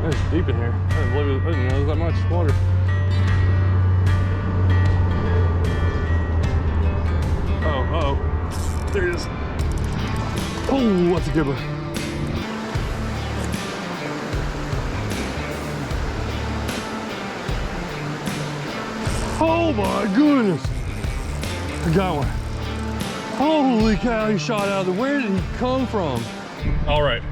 It's deep in here. I didn't know there was that much water. Uh-oh. There it is. Oh, that's a good one. Oh my goodness. I got one. Holy cow, he shot out of the, where did he come from? All right,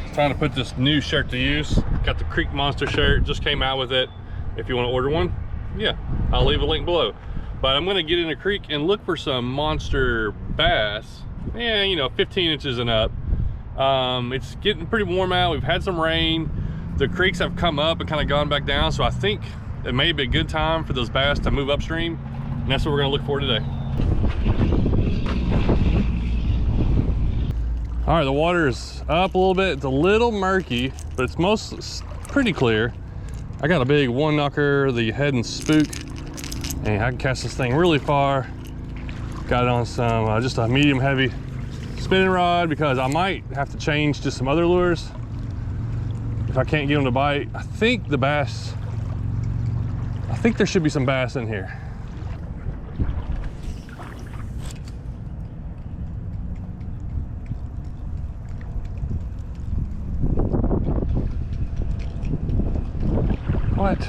it's time to put this new shirt to use. Got the Creek Monster shirt, just came out with it. If you want to order one, yeah, I'll leave a link below. But I'm gonna get in the creek and look for some monster bass. Yeah, you know, 15 inches and up. It's getting pretty warm out. We've had some rain. The creeks have come up and kind of gone back down. So I think it may be a good time for those bass to move upstream. And that's what we're gonna look for today. All right, the water is up a little bit. It's a little murky, but it's pretty clear. I got a big one knocker, the head and spook, and I can cast this thing really far. Got it on some, just a medium heavy spinning rod because I might have to change to some other lures if I can't get them to bite. I think there should be some bass in here. What?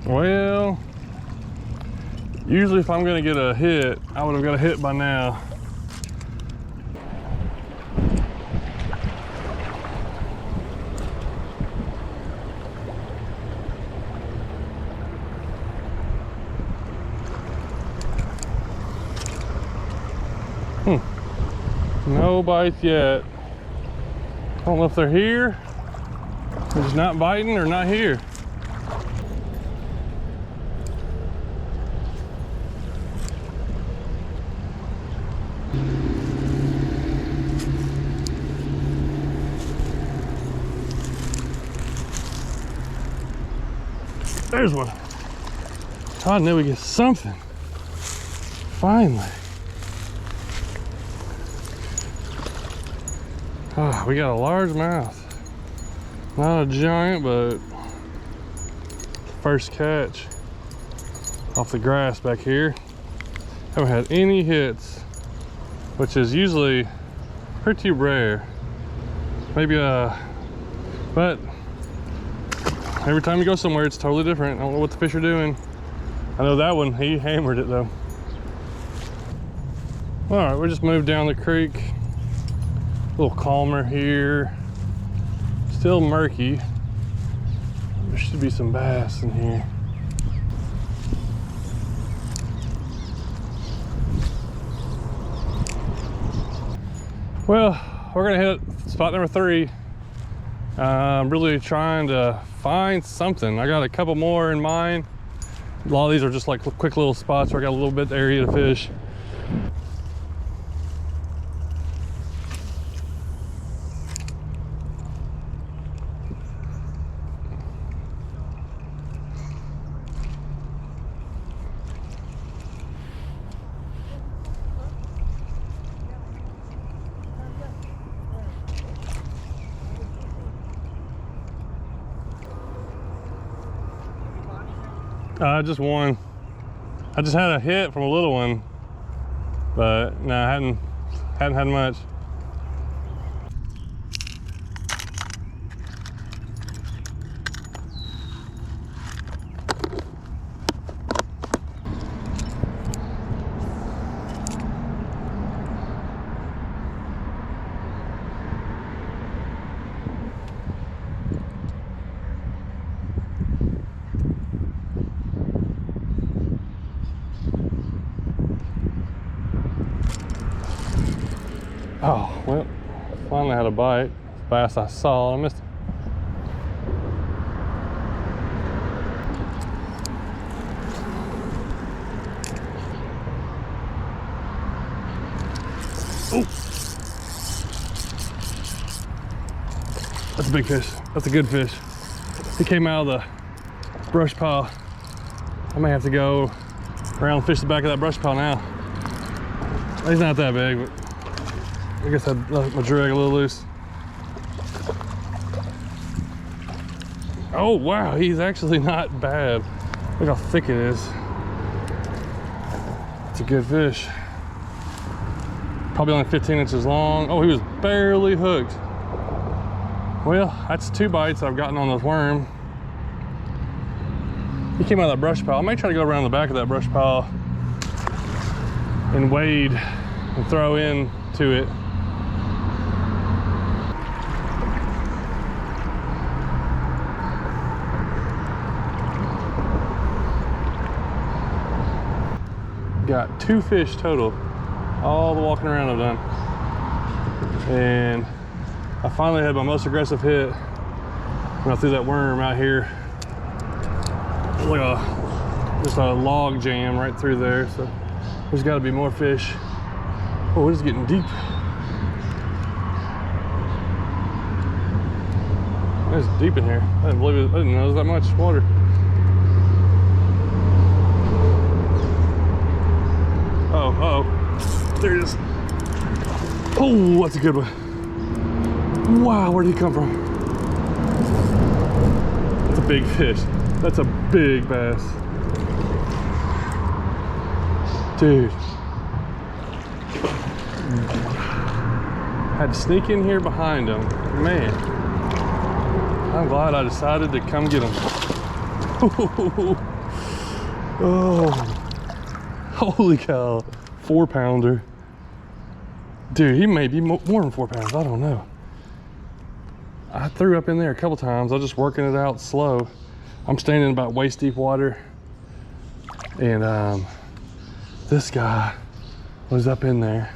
Well, usually if I'm gonna get a hit, I would have got a hit by now. No bites yet. I don't know if they're here, they're just not biting or not here. There's one. I knew we get something. Finally. Oh, we got a large mouth. Not a giant, but first catch off the grass back here. Haven't had any hits, which is usually pretty rare. Maybe but every time you go somewhere, it's totally different. I don't know what the fish are doing. I know that one, he hammered it though. All right, we just moved down the creek. A little calmer here. Still murky. There should be some bass in here. Well, we're gonna hit spot number 3. I'm really trying to find something. I got a couple more in mind. A lot of these are just like quick little spots where I got a little bit of area to fish. Just one. I just had a hit from a little one, but no, I hadn't had much. Oh, well, finally had a bite. Bass I saw, I missed it. big fish. That's a good fish. He came out of the brush pile. I may have to go around and fish the back of that brush pile now. He's not that big, but I guess I'd let my drag a little loose. Oh wow, he's actually not bad. Look how thick it is. It's a good fish. Probably only 15 inches long. Oh, he was barely hooked. Well, that's 2 bites I've gotten on this worm. He came out of that brush pile. I may try to go around the back of that brush pile and wade and throw into it. Got 2 fish total, all the walking around I've done. And I finally had my most aggressive hit when I threw that worm out here. Like just a log jam right through there. So there's got to be more fish. Oh, it's getting deep. It's deep in here. I didn't believe it. I didn't know there was that much water. Uh-oh. There it is. Oh, that's a good one. Wow, where did he come from? That's a big fish. That's a big bass. Dude. Had to sneak in here behind him. Man. I'm glad I decided to come get him. Oh. Holy cow. 4-pounder. Dude, he may be more than 4 pounds. I don't know. I threw up in there a couple times. I was just working it out slow. I'm standing in about waist deep water. And this guy was up in there.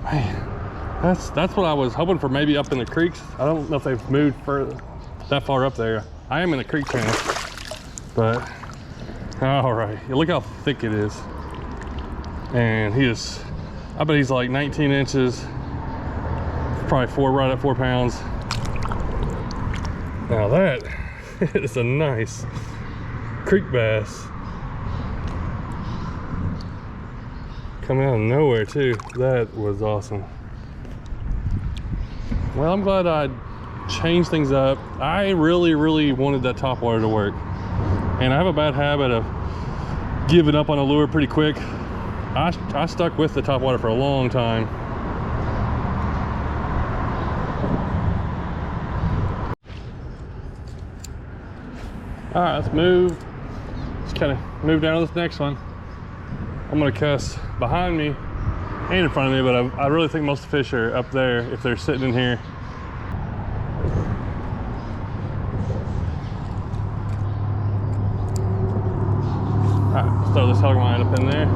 Man, that's what I was hoping for, maybe up in the creeks. I don't know if they've moved further, that far up there. I am in a creek channel, but all right. Look how thick it is. And he is, I bet he's like 19 inches, probably right at 4 pounds. Now that is a nice creek bass. Coming out of nowhere too. That was awesome. Well, I'm glad I changed things up. I really wanted that topwater to work. And I have a bad habit of giving up on a lure pretty quick. I stuck with the topwater for a long time. All right, let's move. Just kind of move down to this next one. I'm gonna cast behind me and in front of me, but I really think most of the fish are up there if they're sitting in here. All right, let's throw this Hellgrammite up in there.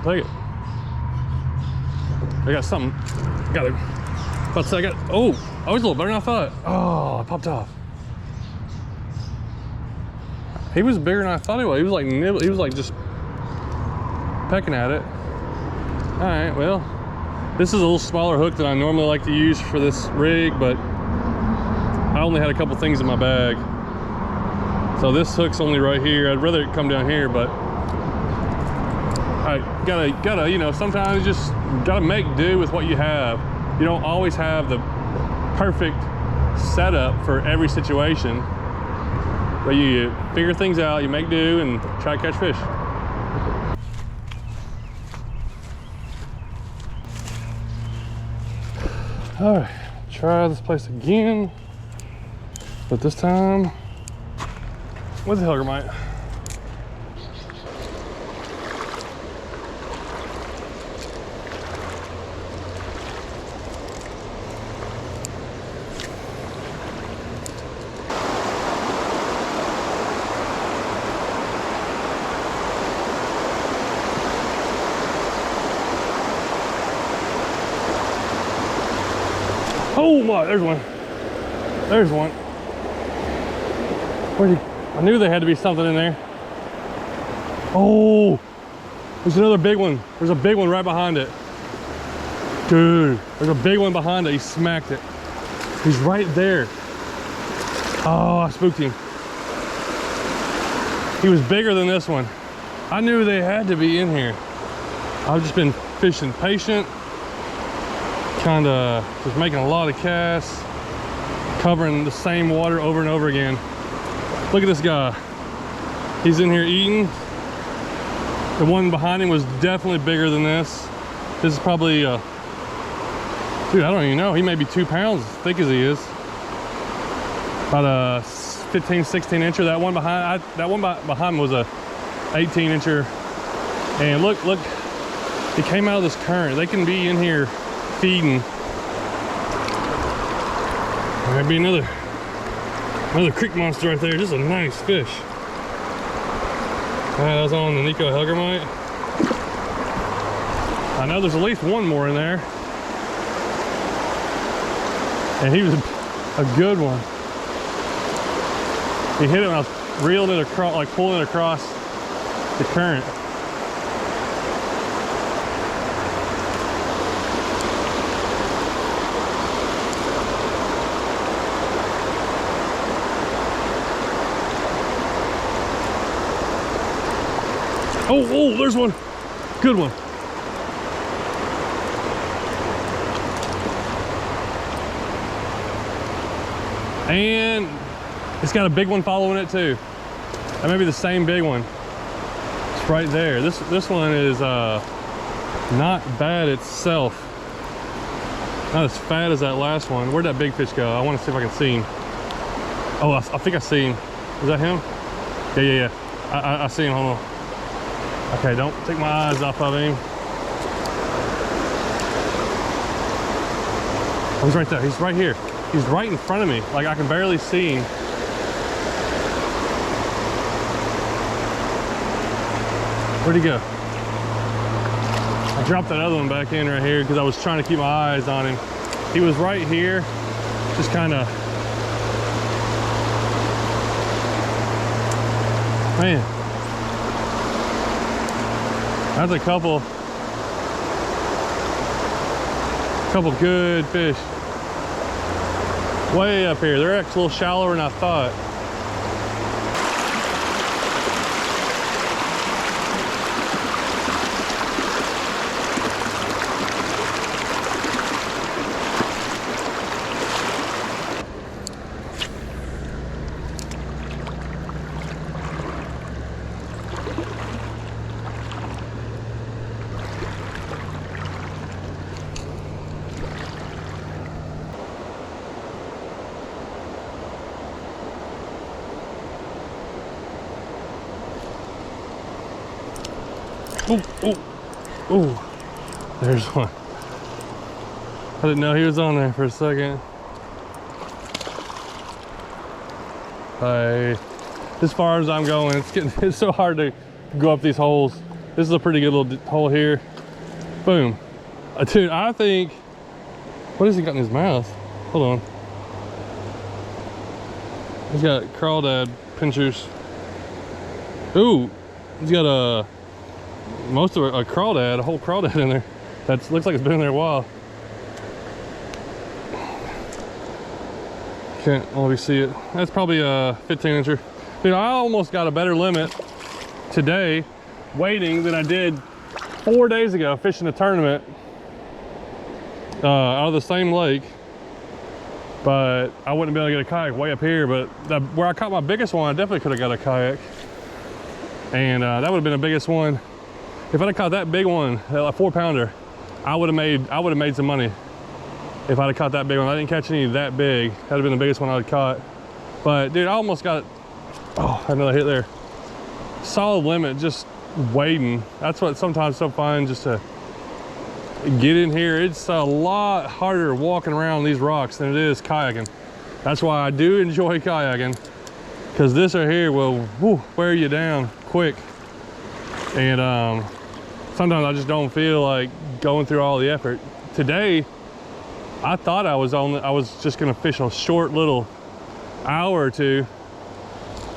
Take it. I got something. Got it. Let's say I got. Oh, he's a little better than I thought. Oh, it popped off. He was bigger than I thought he was. He was like nibble. He was like just pecking at it. All right. Well, this is a little smaller hook than I normally like to use for this rig, but I only had a couple things in my bag, so this hook's only right here. I'd rather it come down here, but. I gotta, you know, sometimes you just gotta make do with what you have. You don't always have the perfect setup for every situation, but you figure things out, you make do, and try to catch fish. All right, try this place again, but this time with the Hellgrammite. Oh my, there's one. There's one. I knew there had to be something in there. Oh, there's another big one. There's a big one right behind it. Dude, there's a big one behind it. He smacked it. He's right there. Oh, I spooked him. He was bigger than this one. I knew they had to be in here. I've just been fishing patient, kind of just making a lot of casts, covering the same water over and over again. Look at this guy. He's in here eating. The one behind him was definitely bigger than this. This is probably, dude, I don't even know. He may be 2 pounds, as thick as he is. About a 15, 16 incher. That one behind, behind was a 18 incher. And look, he came out of this current. They can be in here feeding. There might be another creek monster right there. Just a nice fish. That was on the Nico Hellgrammite. I know there's at least one more in there. And he was a good one. He hit it when I was reeling it across, like pulling it across the current. Oh, there's one. Good one. And it's got a big one following it too. That may be the same big one. It's right there. This one is not bad itself. Not as fat as that last one. Where'd that big fish go? I want to see if I can see him. Oh, I think I see him. Is that him? Yeah. I see him. Hold on. Okay, don't take my eyes off of him. Oh, he's right there. He's right here. He's right in front of me. Like I can barely see him. Where'd he go? I dropped that other one back in right here because I was trying to keep my eyes on him. He was right here, just kind of. Man. That's a couple good fish. Way up here. They're actually a little shallower than I thought. Oh, there's one. I didn't know he was on there for a second. As far as I'm going, it's so hard to go up these holes. This is a pretty good little hole here. Boom. Dude, I think, what has he got in his mouth? Hold on. He's got crawdad pinchers. Ooh, he's got a crawdad, a whole crawdad in there. That looks like it's been in there a while. Can't really see it. That's probably a 15 incher. Dude, I almost got a better limit today wading than I did 4 days ago fishing a tournament out of the same lake. But I wouldn't be able to get a kayak way up here, but where I caught my biggest one, I definitely could have got a kayak. And that would have been the biggest one. If I'd have caught that big one, a 4-pounder, I would have made some money. If I'd have caught that big one. I didn't catch any that big. That'd have been the biggest one I'd caught. But dude, I almost got it. Oh, another hit there. Solid limit, just wading. That's what sometimes so fun, just to get in here. It's a lot harder walking around these rocks than it is kayaking. That's why I do enjoy kayaking, because this right here will wear you down quick. And sometimes I just don't feel like going through all the effort. Today, I thought I was just gonna fish a short little hour or two.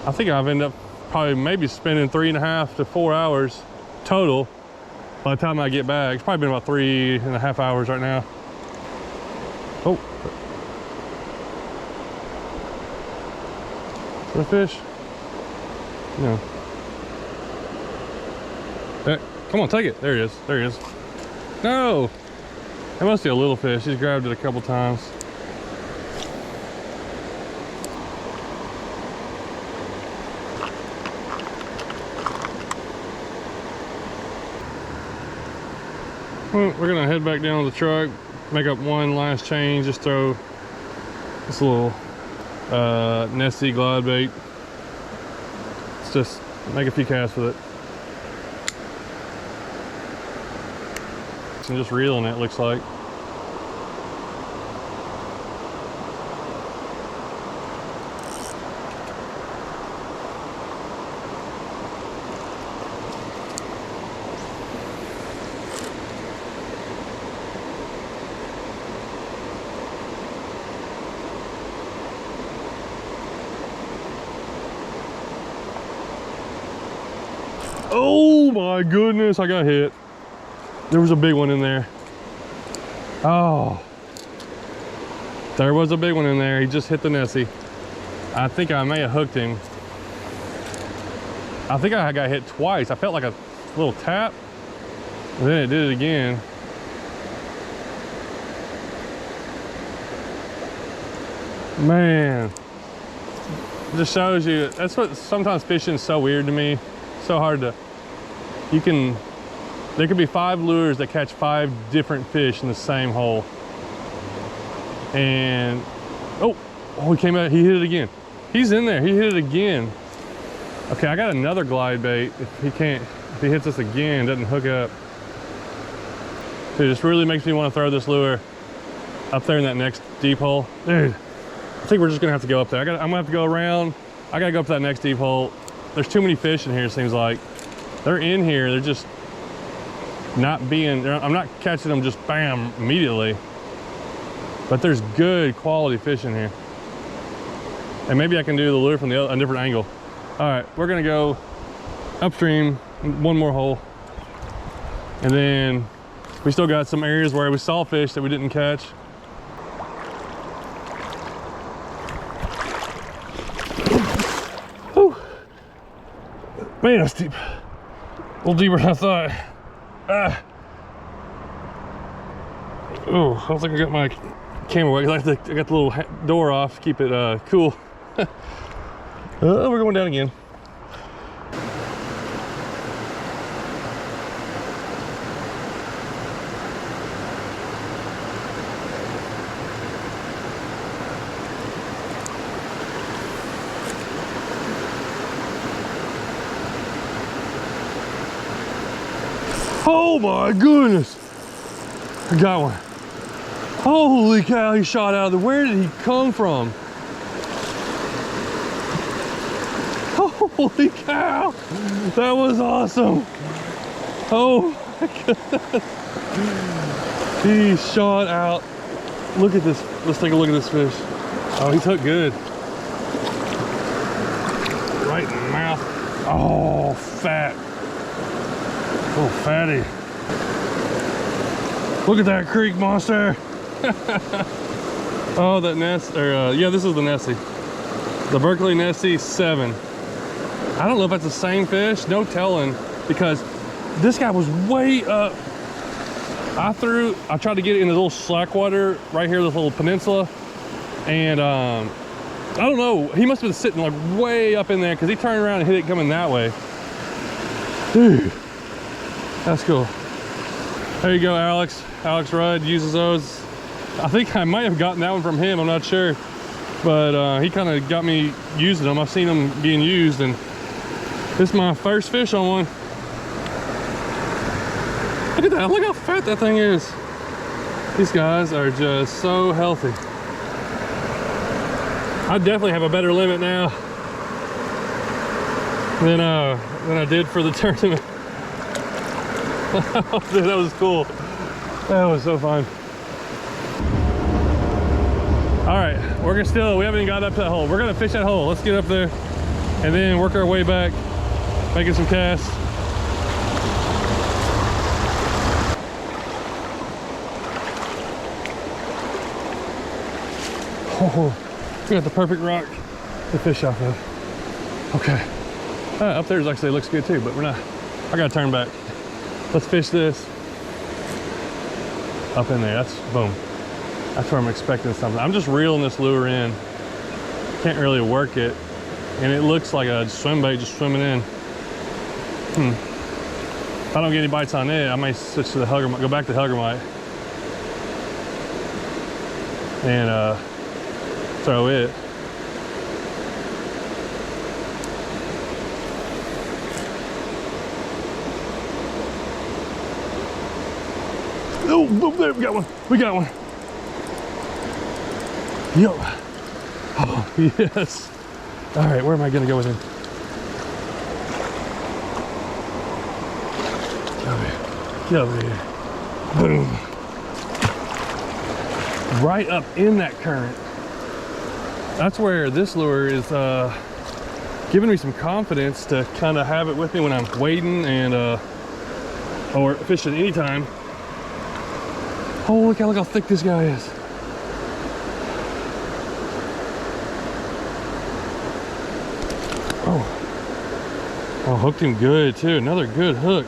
I think I've ended up probably maybe spending 3.5 to 4 hours total by the time I get back. It's probably been about 3.5 hours right now. Oh. Is that a fish? No. Come on, take it. There he is. There he is. No! That must be a little fish. He's grabbed it a couple times. Well, we're gonna head back down to the truck, make up one last change, just throw this little Nessie glide bait. Let's just make a few casts with it. And just reeling it, looks like. Oh my goodness, I got hit. There was a big one in there. Oh, there was a big one in there. He just hit the Nessie. I think I may have hooked him. I think I got hit twice. I felt like a little tap, and then it did it again. Man, it just shows you, that's what sometimes fishing is so weird to me. So hard to, there could be 5 lures that catch 5 different fish in the same hole. And, oh, he came out, he hit it again. He's in there, he hit it again. Okay, I got another glide bait. If he hits us again, doesn't hook up. Dude, this really makes me want to throw this lure up there in that next deep hole. Dude, I think we're just gonna have to go up there. I'm gonna have to go around. I gotta go up to that next deep hole. There's too many fish in here, it seems like. They're in here, they're just not being, I'm not catching them just bam immediately, but there's good quality fish in here. And maybe I can do the lure from a different angle. All right, we're gonna go upstream, one more hole, and then we still got some areas where we saw fish that we didn't catch. Whew. Man, that's deep. A little deeper than I thought. Oh, I don't think I got my camera away. I got the little door off to keep it cool. We're going down again. Oh my goodness! I got one. Holy cow, he shot out of the, where did he come from? Holy cow! That was awesome! Oh my goodness! He shot out. Look at this. Let's take a look at this fish. Oh, he took good. Right in the mouth. Oh, fat. Oh, fatty. Look at that creek monster. Oh, that nest, or yeah, this is the Nessie. The Berkeley Nessie 7. I don't know if that's the same fish, no telling, because this guy was way up. I tried to get it in the little slack water right here, this little peninsula, and I don't know, he must have been sitting like way up in there because he turned around and hit it coming that way. Dude, that's cool. There you go, Alex. Alex Rudd uses those. I think I might have gotten that one from him, I'm not sure. But he kind of got me using them. I've seen them being used, and this is my first fish on one. Look at that, look how fat that thing is. These guys are just so healthy. I definitely have a better limit now than I did for the tournament. Dude, that was cool. That was so fun. All right, we haven't even got up to that hole. We're gonna fish that hole. Let's get up there and then work our way back, making some casts. Oh, we got the perfect rock to fish off of. Okay. Up there actually looks good too, but we're not. I gotta turn back. Let's fish this. Up in there, that's boom. That's where I'm expecting something. I'm just reeling this lure in. Can't really work it. And it looks like a swim bait just swimming in. If I don't get any bites on it, I may switch to the Hellgramite, go back to Hellgramite. And throw it. Oh, there, we got one. We got one. Yo. Oh, yes. All right, where am I gonna go with him? Get over here. Boom. Right up in that current. That's where this lure is giving me some confidence to kind of have it with me when I'm wading and or fishing anytime. Oh, look how thick this guy is. Oh, hooked him good too. Another good hook.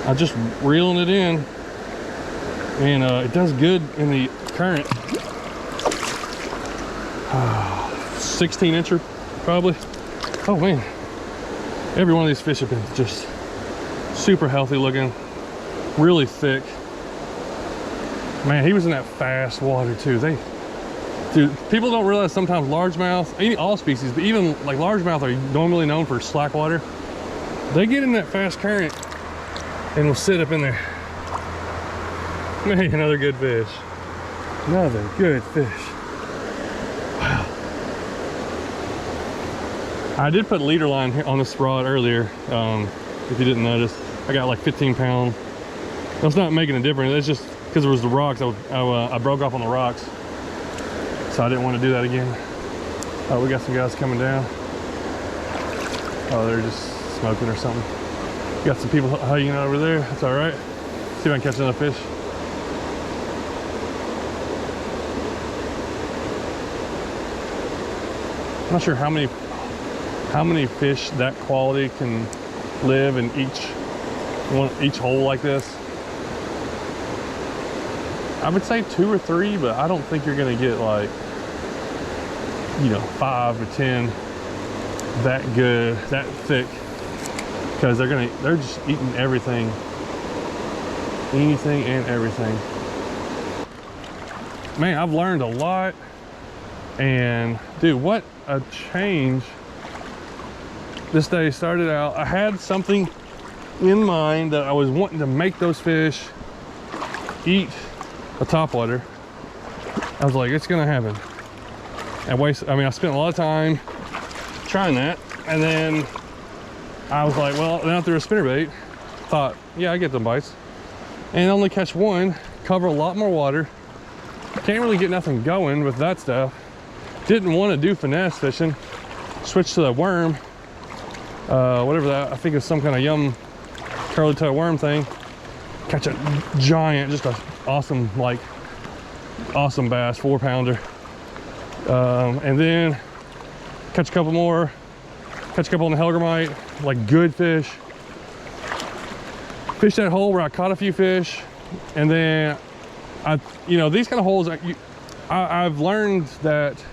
I'm just reeling it in, and it does good in the current. 16 incher probably. Oh man, every one of these fish have been just super healthy looking, really thick. Man, he was in that fast water too. Dude, people don't realize sometimes largemouth, all species, but even like largemouth are normally known for slack water. They get in that fast current and will sit up in there. Man, another good fish. Another good fish. Wow. I did put leader line on this rod earlier. If you didn't notice, I got like 15 pound. That's not making a difference. It's just because it was the rocks. I broke off on the rocks. So I didn't want to do that again. Oh, we got some guys coming down. Oh, they're just smoking or something. Got some people hanging out over there. That's all right. See if I can catch another fish. I'm not sure how many fish that quality can live in each hole like this. I would say 2 or 3, but I don't think you're gonna get like, 5 or 10 that good, that thick, because they're just eating everything, anything and everything. Man, I've learned a lot, and dude, what a change this day started out. I had something in mind that I was wanting to make those fish eat a topwater. I was like, it's gonna happen. I spent a lot of time trying that, and then I was like, well, then after a spinnerbait, thought, yeah, I get them bites, and only catch one, cover a lot more water. Can't really get nothing going with that stuff. Didn't want to do finesse fishing. Switched to the worm, whatever that, I think it's some kind of yum curly toe worm thing. Catch a giant, just a awesome bass, 4-pounder. And then catch a couple more, catch a couple on the Hellgramite, like good fish. Fish that hole where I caught a few fish, and then these kind of holes, I've learned that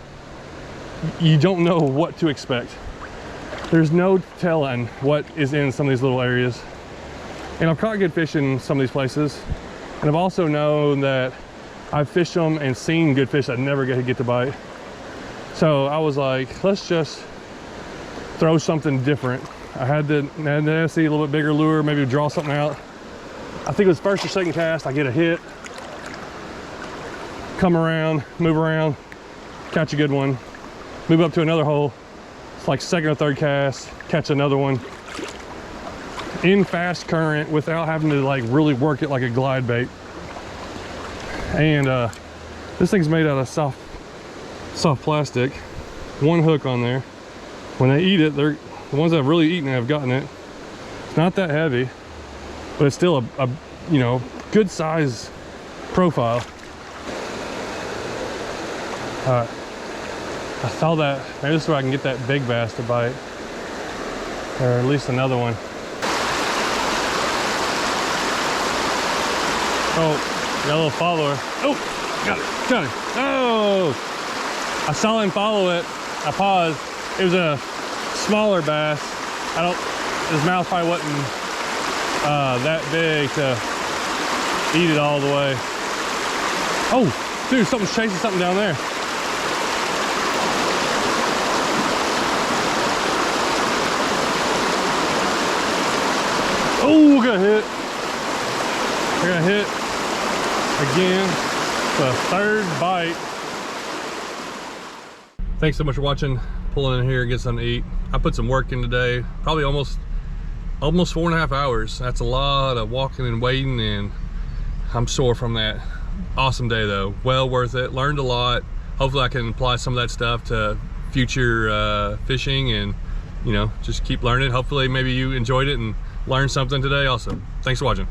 you don't know what to expect. There's no telling what is in some of these little areas. And I've caught good fish in some of these places. And I've also known that I've fished them and seen good fish that never get to bite. So I was like, let's just throw something different. I had to see a little bit bigger lure, maybe draw something out. I think it was first or second cast, I get a hit, come around, move around, catch a good one, move up to another hole. It's like second or third cast, catch another one in fast current without having to like really work it like a glide bait. And this thing's made out of soft soft plastic, one hook on there. When they eat it, they're the ones that have really eaten it have gotten it. It's not that heavy, but it's still a you know, good size profile. I saw that. Maybe this is where I can get that big bass to bite, or at least another one. Oh, got a little follower. Oh, got it. Oh, I saw him follow it. I paused. It was a smaller bass. His mouth probably wasn't that big to eat it all the way. Oh, dude, something's chasing something down there. Oh, I got hit. I got hit again. The third bite. Thanks so much for watching. Pulling in here and get something to eat. I put some work in today. Probably almost 4.5 hours. That's a lot of walking and waiting, and I'm sore from that. Awesome day though. Well worth it. Learned a lot. Hopefully I can apply some of that stuff to future fishing, and you know, just keep learning. Hopefully maybe you enjoyed it and learned something today also. Thanks for watching.